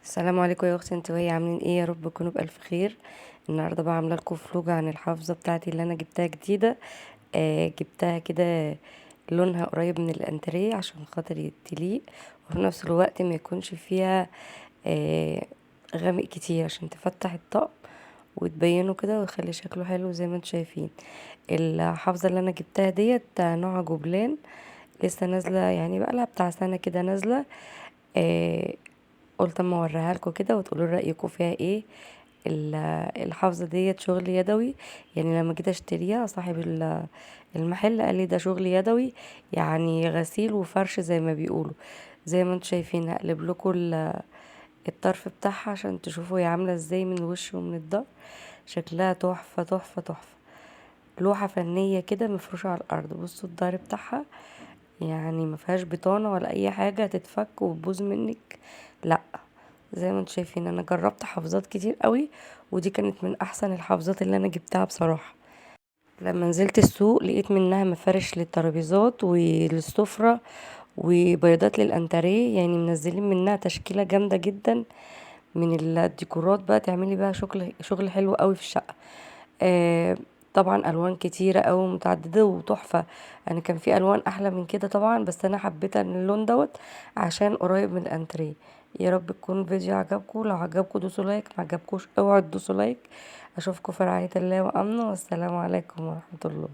السلام عليكم يا اختي، انتوا وهي عاملين ايه؟ يا رب تكونوا بالف خير. النهارده بقى عامله لكم فلوج عن الحافظه بتاعتي اللي انا جبتها جديده. جبتها كده، لونها قريب من الانتريه عشان خاطر تليق، وفي نفس الوقت ما يكونش فيها آه غامق كتير عشان تفتح الطقم وتبينه كده ويخلي شكله حلو زي ما انتوا شايفين. الحافظه اللي انا جبتها ديت نوع جبلان، لسه نازله يعني بقى لها بتاع سنه كده نازله. آه قلت اما اوريها لكم كده وتقولوا رايكم فيها ايه. ال- الحافظه ديت شغل يدوي، يعني لما جيت اشتريها صاحب المحل قال لي ده شغل يدوي، يعني غسيل وفرش زي ما بيقولوا. زي ما انتم شايفين هقلب لكم الطرف بتاعها عشان تشوفوا هي عامله ازاي من الوش ومن الظهر. شكلها تحفه تحفه تحفه، لوحه فنيه كده مفروشه على الارض. بصوا الظهر بتاعها، يعني ما فيهاش بطانه ولا اي حاجه تتفك وتبوظ منك، لا. زي ما انتم شايفين انا جربت حافظات كتير قوي، ودي كانت من احسن الحافظات اللي انا جبتها بصراحة. لما نزلت السوق لقيت منها مفارش للترابيزات وللسفرة وبيضات للانتريه، يعني منزلين منها تشكيلة جامدة جدا من الديكورات بقى تعملي بقى شغل حلو قوي في الشقة. آه طبعا الوان كتيرة قوي متعددة وتحفة. انا كان في الوان احلى من كده طبعا، بس انا حبيت اللون دوت عشان قريب من الانتريه. يا رب تكون الفيديو عجبكم، لو عجبكم دوسوا لايك، ما عجبكوش اوعوا تدوسوا لايك. اشوفكم في رعاية الله وامنه، والسلام عليكم ورحمة الله.